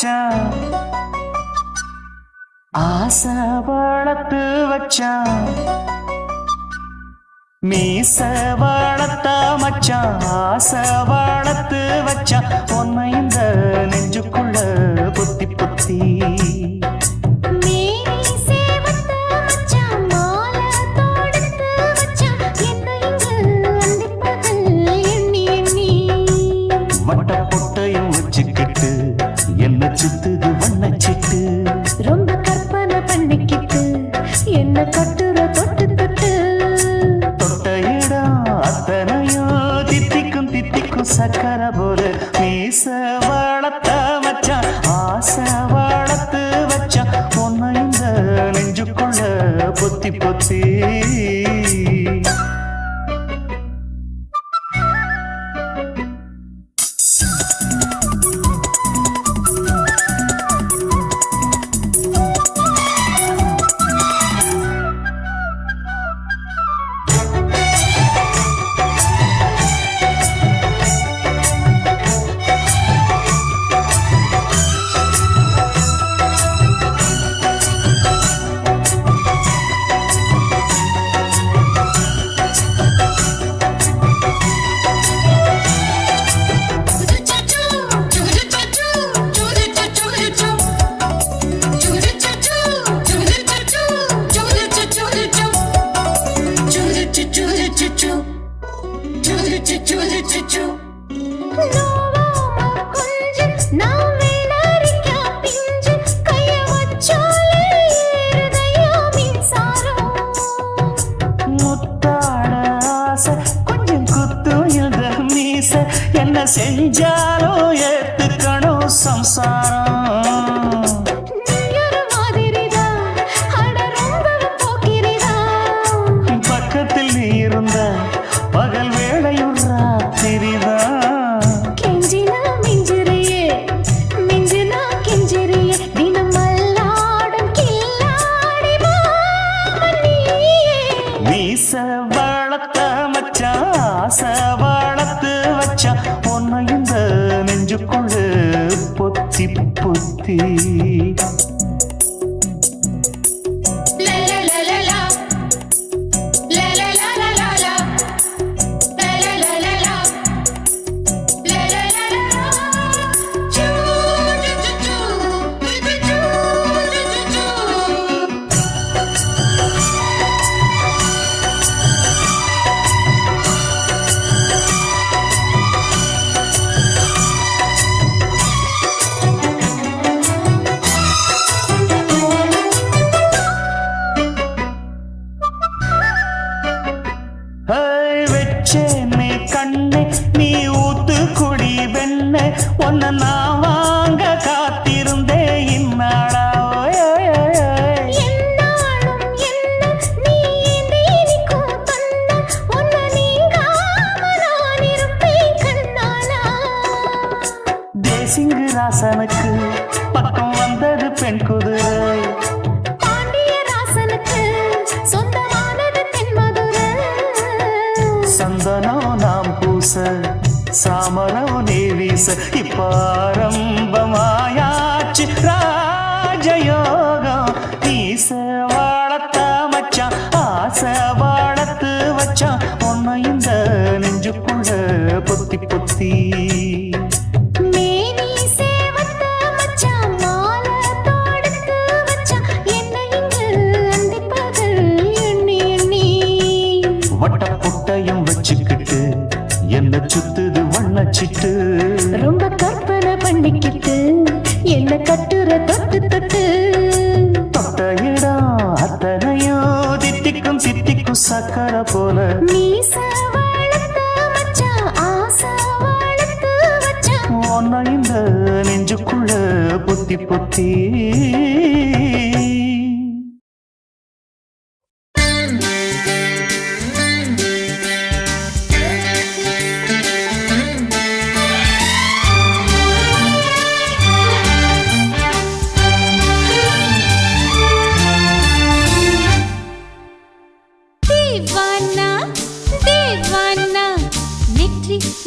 மச்சான் ஆசை வளர்த்து வச்சான் மீச வளர்த்த மச்சான் ஆசை வளர்த்து வச்சான் உன்னை இந்த நெஞ்சுக்குள்ள பொத்தி பொத்தி வட்ட பொட்டையும் வச்சுக்கிட்டு என்ன சுத்துது வண்ணச்சிட்டு ரொம்ப கற்பனை பண்ணிக்கிட்டு என்ன கட்டுற தொட்டு தொட்டு தொட்ட இடம் அத்தனையோ தித்திக்கும் தித்திக்கும் சக்கரை போல மீச வளர்த்த மச்சான் ஆசை வளர்த்து வச்சான் உன்னை இந்த நெஞ்சுக்குள்ள பொத்தி பொத்தி கொஞ்சம் குத்து இந்த மீச என்ன செஞ்சாலும் ஏத்துக்கணும் சம்சாரம் பக்கத்தில் நீ இருந்த பகல் வேளையும் ராத்திரிதான் கெஞ்சினா மிஞ்சிரியே மிஞ்சினா கெஞ்சிரியே தினம் மல்லாடும் கில்லாடி மாமணியே மீச வளர்த்த மச்சான் ஆசை வளர்த்து வச்சான் உன்னை இந்த நெஞ்சுக்குள்ள பொத்தி பொத்தி வெச்சேனே கண்ணே நீ ஊத்து குடி வெண்ணே உன்னை நான் வாங்க காத்திருந்தே இந்நாளா என்னாலும் என்ன நீ நீக்கும் தன்னா உன்னை நீங்காம நான் இருப்பேன் கண்ணாலா தேசிங்கு ராசனுக்கு பக்கம் வந்தது பெண் குதிரை சந்தனம் நாம் பூச சாமரம் நீ வீச இப்ப ஆரம்பமாயாச்சு ராஜயோகம் நீச வளர்த்த மச்சான் ஆசை வளர்த்து வச்சான் உன்னை இந்த நெஞ்சுக்குள்ள பொத்தி பொத்தி வட்ட பொட்டையும் வச்சுக்கிட்டு என்ன சுத்துது வண்ணச்சிட்டு ரொம்ப கற்பனை பண்ணிக்கிட்டு என்ன கட்டுற தொட்டு தொட்டு தொட்ட இடம் அத்தனையோ தித்திக்கும் தித்திக்கும் சக்கரை போல மீச வளர்த்த மச்சான் ஆசை வளர்த்து வச்சான் உன்னை இந்த நெஞ்சுக்குள்ள பொத்தி பொத்தி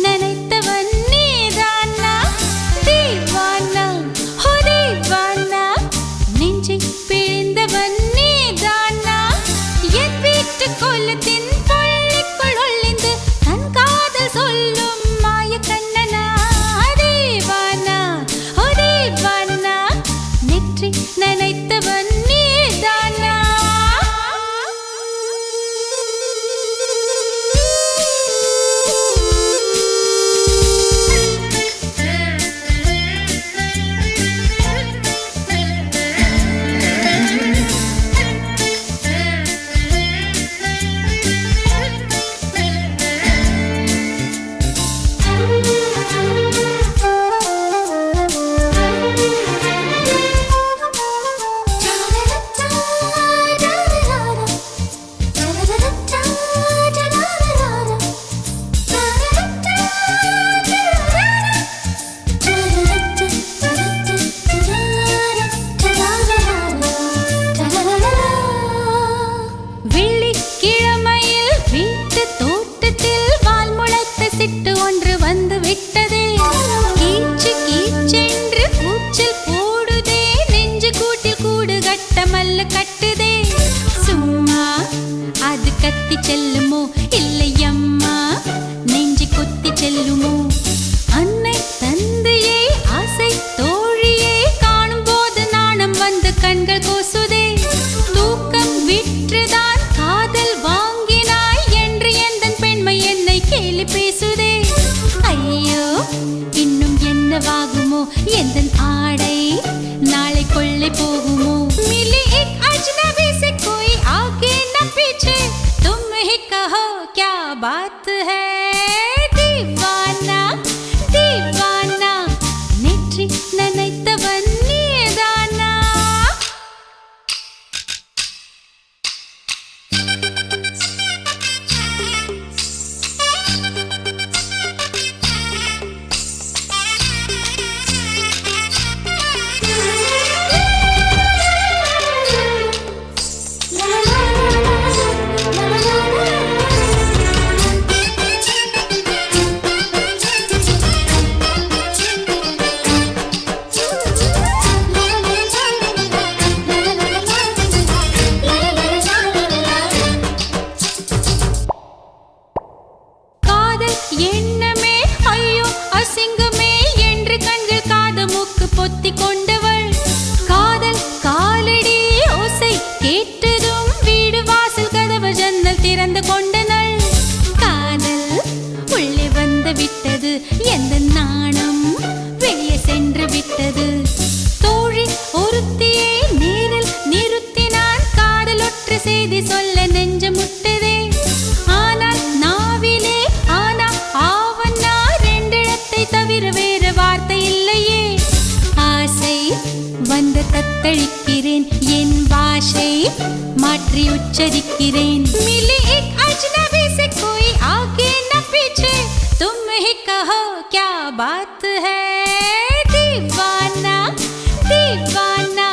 நனைத்தவன் நீதானா தீவானா கொள்ளை போகுமோ मिले एक अजनबी से कोई आगे न पीछे तुम ही कहो क्या बात है दीवाना दीवाना नेற்றி நினைத்தவன் நீதானா எண்ணமே ஐயோ அசிங்கமே என்று கண்கள் காது மூக்கு பொத்தி கொண்டவள் காதல் காலடி ஓசை கேட்டதும் வீடு வாசல் கதவு ஜன்னல் திறந்து கொண்டனள் காதல் உள்ளே வந்து விட்டது எந்த நாணம் வெளியே சென்று விட்டது தோழி ஒருத்தியே நேரில் நிறுத்தினான் காதல் ஒற்று செய்தி சொல்ல நெஞ்சு முட்டதே ஆனால் நாவிலே ஆனா ஆவன்னா ரெண்டிடத்தை தவிர வேறு வார்த்தை இல்லையே ஆசை வந்து தத்தளிக்கிறேன் என் பாஷை மாற்றி உச்சரிக்கிறேன் मिले एक अजनबी से कोई आगे न पीछे तुम ही कहो क्या बात है दीवाना दीवाना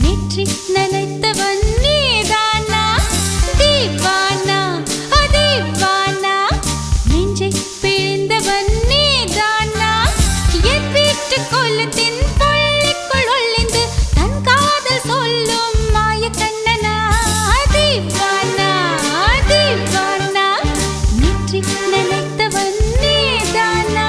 नेற்றி நினைத்தவன் நீதானா दीवाना दीवाना நெஞ்சை பிழிந்தவன் நீதானா என் வீட்டு கொல்லத்தின் பள்ளிக்குள் ஒளிந்து தன் காதல் சொல்லும் மாய கண்ணனா दीवाना दीवाना நெற்றி நினைத்தவன் நீதானா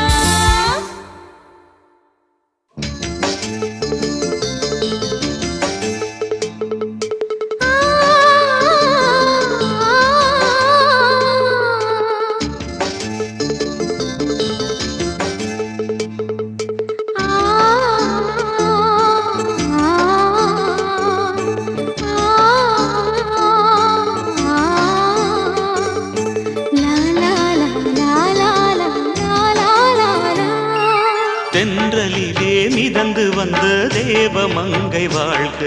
தென்றலிலே மிதந்து வந்த தேவமங்கை வாழ்க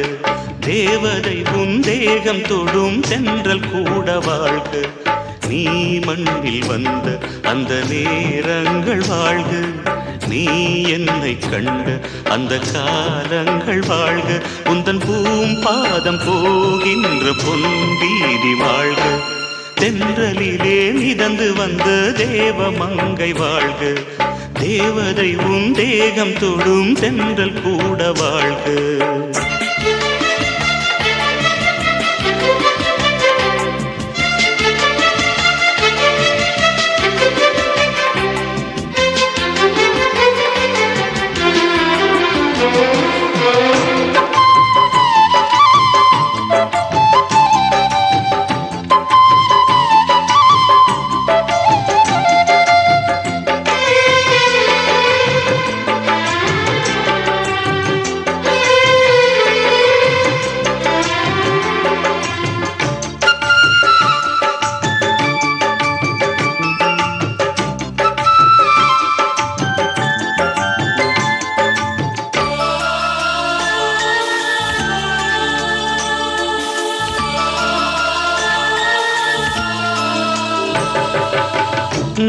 தேவதை உன் தேகம் தொடும் தென்றல் கூட வாழ்க நீ மண்ணில் வந்த அந்த நேரங்கள் வாழ்க நீ என்னை கண்ட அந்த காலங்கள் வாழ்க உந்தன் பூம்பாதம் போகின்ற பொன் வீதி வாழ்க தென்றலிலே மிதந்து வந்த தேவமங்கை வாழ்க தேவதை உன் தேகம் தொடும் தென்றல் கூட வாழ்க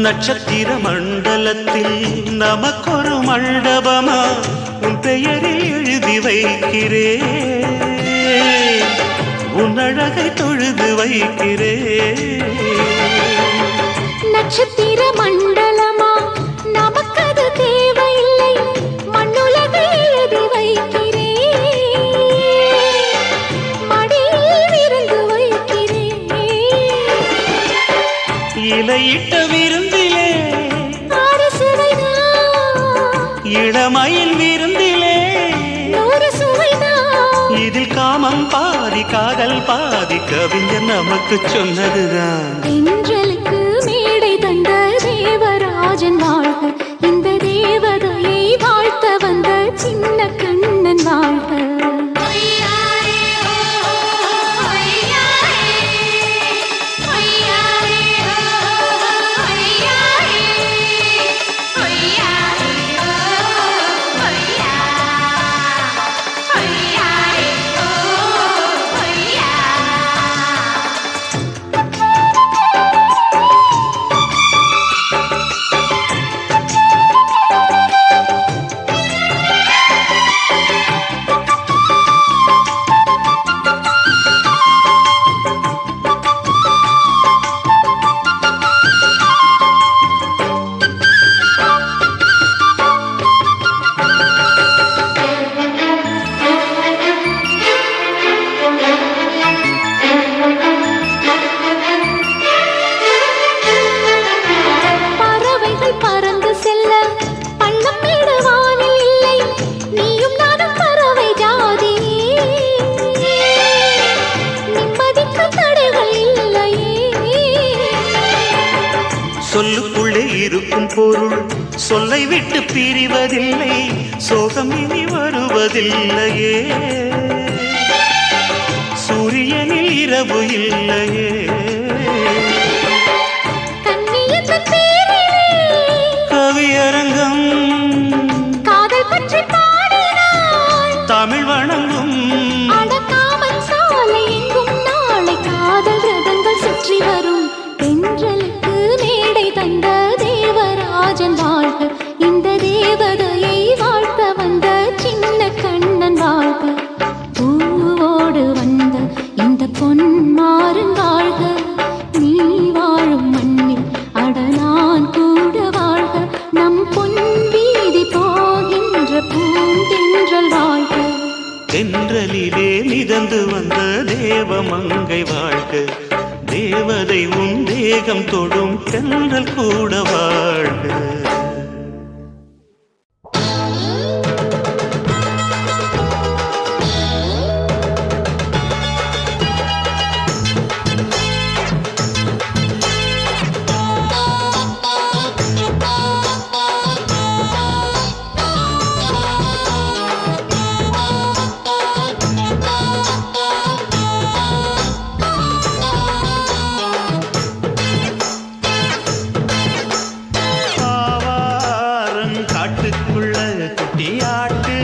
நட்சத்திர மண்டலத்தில் நமக்கொரு மண்டபமா உன் பெயரில் எழுதி வைக்கிறேன் உன் அழகை தொழுது வைக்கிறேன் நட்சத்திர மண்டலமா நமக்கது தேவையில்லை மண்ணுலகை எழுதி வைக்கிறேன் மடியில் விருந்து வைக்கிறேன் இலையிட்ட விருந்திலே ஆறு சுவைதான் இளமையில் விருந்திலே நூறு சுவைதான் இதில் காமம் பாதி காதல் பாதி கவிஞர் நமக்கு சொன்னதுதான் தென்றலுக்கு மேடை தந்த தேவராஜன் வாழ்க இந்த தேவதையை வாழ்த்த வந்த சின்ன கண்ணன் வாழ்க சொல்லை விட்டு பிரிவதில்லை, சோகம் இனி வருவதில்லையே. சூரியனில் இரவு இல்லையே. கண்ணியத்தின் பேரிலே கவியரங்கம் காதல் பற்றி பாடினாள். தமிழ் வணங்கும் அடக்காமன் சாலை எங்கும் நாளை காதல் ரதங்கள் சுற்றி வரும். தென்றலுக்கு மேடை தந்த தேவராஜன் வாழ்க. இந்த தேவதையை வாழ்த்த வந்த சின்ன கண்ணன் வாழ்க. பூவோடு வந்த இந்த பொன்மாறன் வாழ்க. நீ வாழும் மண்ணில் அட நான் கூட வாழ்க. நம் பொன் வீதி போகின்ற பூந்தென்றல் வாழ்க. தென்றலிலே மிதந்து வந்த தேவமங்கை வாழ்க. தேவதை உன் தேகம் தொடும் தென்றல் கூட வாழ்க. காட்டுக்குள்ள குட்டியாட்டு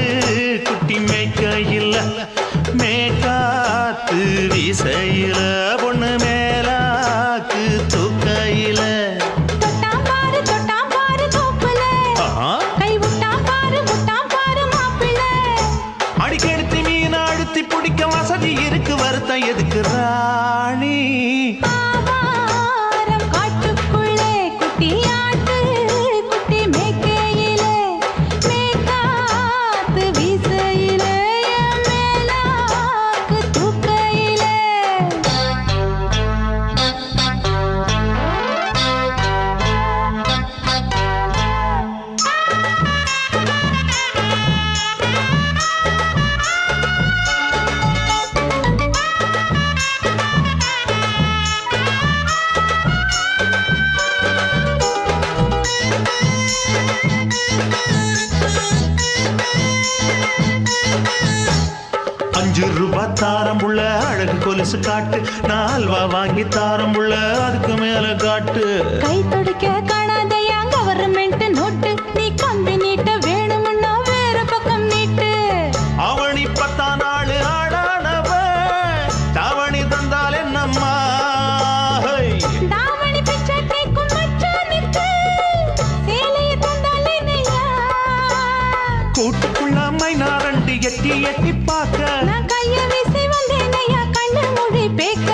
குட்டி மேய்க்கையில் மேக்காத்து வீசையில பொண்ணு மேலாக்கு தூக்கையில தொட்டாம் பாரு தோப்புல கை விட்டாம் பாரு மாப்பிள்ள. அடிக்கெடுத்து மீன் அழுத்தி பிடிக்க வசதி இருக்கு, வருத்தம் எதுக்கு ராணி? ஆவாரம் காட்டுக்குள்ளே குட்டியாட்டு குட்டி மேய்க்கையிலே மேய்க்காத்து வீசையிலே மேலாக்கு தூக்கையிலே. ₹5 தாரம்புள்ள அழகு கொலுசு காட்டு, 4 வாங்கி தாரம்புள்ள அதுக்கு மேல காட்டு. கை துடிக்க காணாதையா கவர்மெண்ட் நோட்டு. நீ கம்பி நீட்ட வேணும்னா வேற பக்கம் நீட்டு. அவனி 10 நாள் ஆடானவ தாவணி தந்தால் என்னம்மா? தாவணி பிச்சை கேக்கும் மச்சானுக்கு சேலையை தந்தாலே நையா. கூட்டுக்குள்ள மைனாரண்டி எட்டி எட்டி பார்க்க நான் கைய வீசி வந்தேன் ஐயா கண்ணு மொழி பேக்க.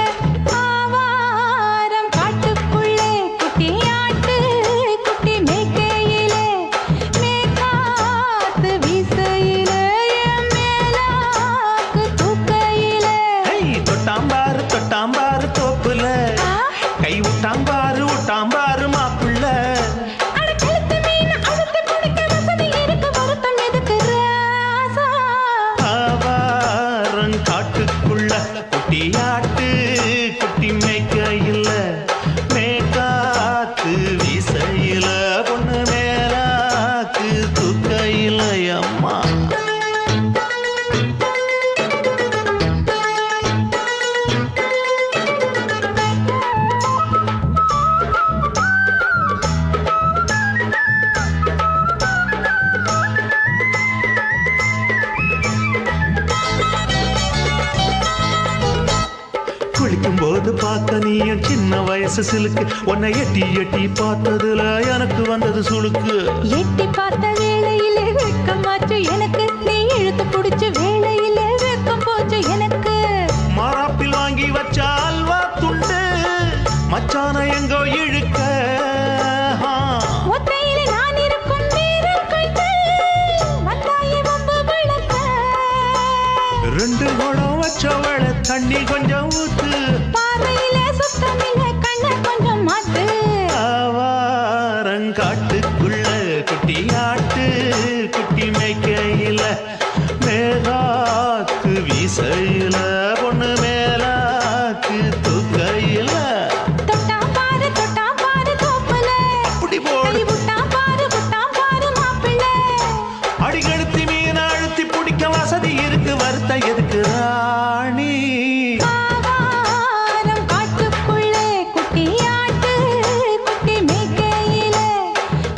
ஆவாரம் காட்டுக்குள்ளே குட்டியாட்டு குட்டி மேய்க்கையிலே மேய்க்காத்து வீசையிலே மேலாக்கு தூக்கையிலே. தொட்டாம்பாரு தோப்புல கை விட்டாம்பாரு மாப்பிள்ள. அட கழுத்து மீன் அழுத்து பிடிக்க வசதி இருக்கு, வருத்தம் எதுக்கு ராசா? ஆவாரம் காட்டுக்குள்ள குட்டியாட்டு குட்டி மேய்க்கையில் மேய்க்காத்து வீசையில பொண்ணு மேலாக்கு தூக்கையில் அம்மா. குளிக்கும் போது பார்த்த நீயும் சின்ன வயசு சிலுக்கு, உன்னை எட்டி எட்டி பார்த்ததுல எனக்கு வந்தது சுளுக்கு. எட்டி பார்த்த வேளையிலே வெட்கமாச்சு எனக்கு, நீ இழுத்து பிடிச்ச வேளையிலே வெட்கம் போச்சு எனக்கு. மாறாப்பில் வாங்கி வச்ச அல்வா துண்டு மச்சான எங்கோ இழுக்க. ஒத்தையிலே நான் இருக்கும் நேரம் கண்டு வந்தாயே வம்பு விளக்க. 2 குடம் வச்சவள தண்ணி கொஞ்சம் ஊத்து, பார்வையிலே சுத்தமில்லை கண்ணை கொஞ்சம் மாத்து. ஆவாரங்காட்டுக்குள்ள குட்டியாட்டு குட்டி மேய்க்கையில மேலாக்கு வீசையில பொண்ணு மேலாக்கு தூக்கையில. தொட்டாம் பாரு தோப்புல அப்படி போடு. கை விட்டாம் பாரு அவஸ்தை எதுக்கு ராணி? ஆவாரம் காட்டுக்குள்ளே குட்டியாட்டு குட்டி மேய்க்கையிலே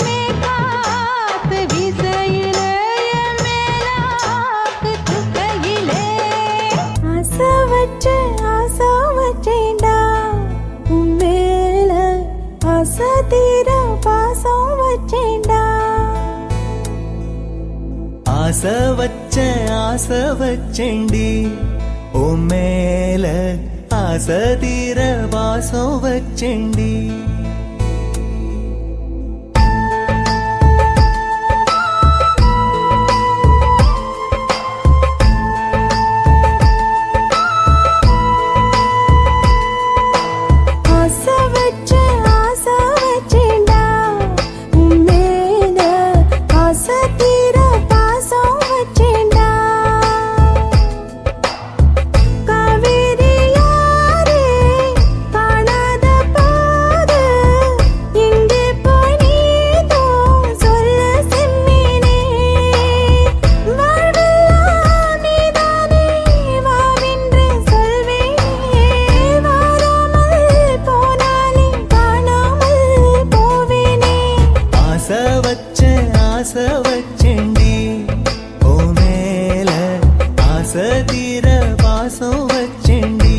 மேற்காத்து வீசையிலே என் மேலாக்கு தூக்கையிலே ஆசை வச்சேன்டா உன் மேல ஆசை தீர பாசம் வச்சேன்டா ஆசை வச்சேண்டி உன் மேல ஆசை தீர வாசம் வச்சேண்டி ஆசை வச்சேண்டி உன் மேல ஆசை தீர வாசம் வச்சேண்டி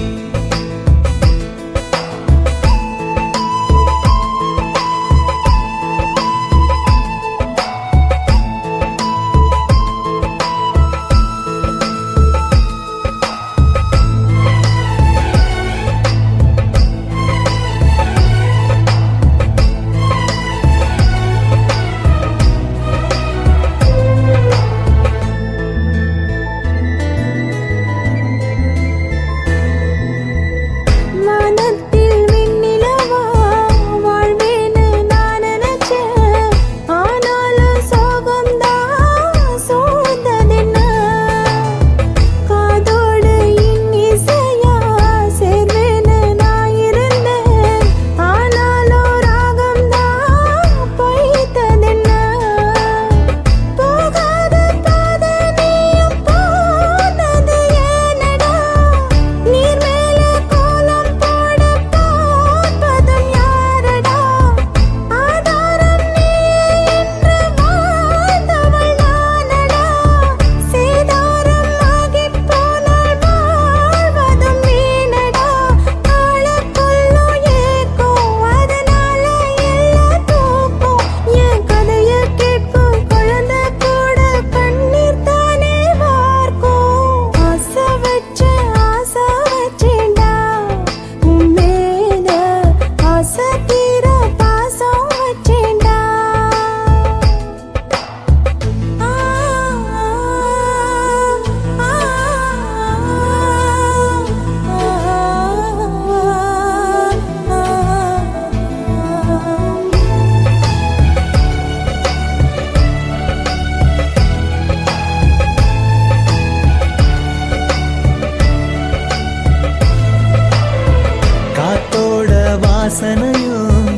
வாசனையும்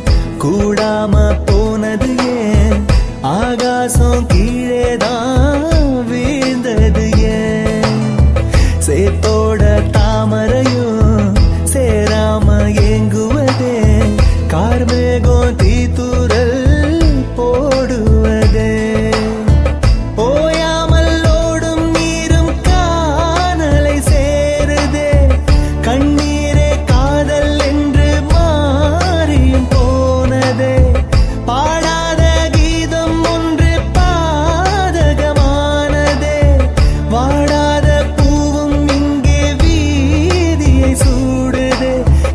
கூடாம போனது ஏன் ஆகாசம் கீழேதான் வீழ்ந்தது ஏன் சேத்தோட தாமரையும் சேராம ஏங்குவதே கார்மேகம் தீத்துரல் போடுவதே ஓயாமல் ஓடும் நீரும் காணலை சேருதே கண்ணீரே காதல் என்று மாறியும் போனதே பாடாத கீதம் ஒன்று பாதகமானதே வாடாத பூவும் இங்கே வீதியை சூடுதே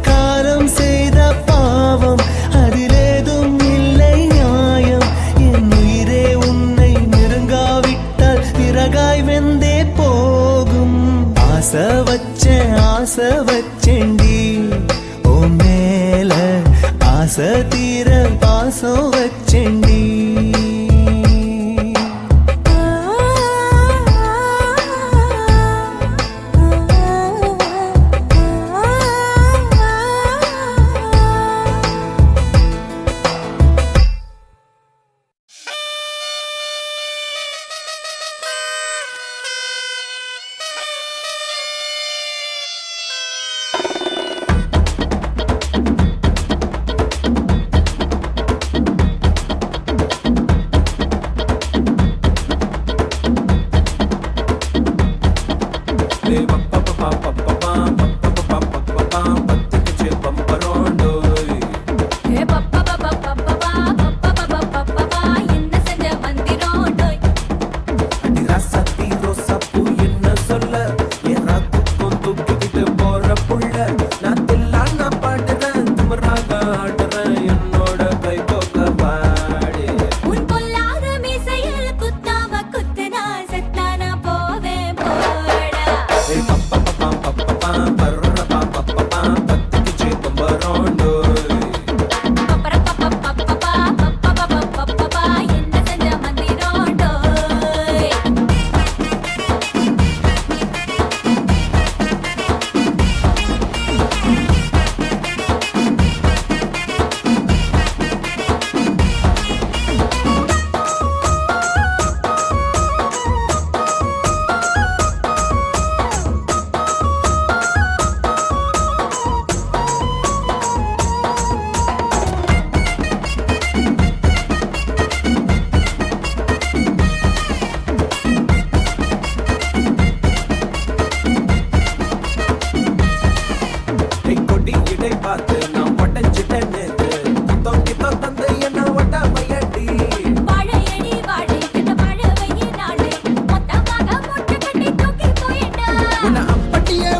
காலம் செய்த பாவம் அதிலேதும் இல்லை நியாயம் என் உயிரே உன்னை நெருங்காவிட்டால் விறகாய் வெந்தே போகும் ஆசை வச்சேண்டி உன் மேல ஆசை தீர பாசம் வச்சேண்டி பத்துக்குச்சு பம்பரோண்டோய் ஏ பப்பா பப்பா பப்பா பப்பா பப்பா என்ன செஞ்ச வந்திரோண்டோய் அடி ராசாத்தி ரோசாப்பூ என்ன சொல்ல என் ராத்துக்கும் தூக்கிக்கிட்டு போற புள்ள நான் தில்லானா பாடுறேன் திமிராக ஆடுறேன் என்னோட கை கோக்க பாடு உன் பொல்லாத மீசையில் குத்தாம குத்துனா செத்தானா போவேன் போடா பத்துக்குச்சு பம்பரோண்டோய் பப்பர பப்பா பப்பா என்ன செஞ்ச வந்திரோண்டோய் கொடி இடை பார்த்து நான் உடஞ்சிட்டேன் நேத்து கித்தோ தந்து என்ன ஒட்டாமையடி வாழையடி வாழை இந்த வாழவையே நாளை மொத்தமாக முட்டை கட்டி தூக்கி போயிட்டா உன்னை அப்படியே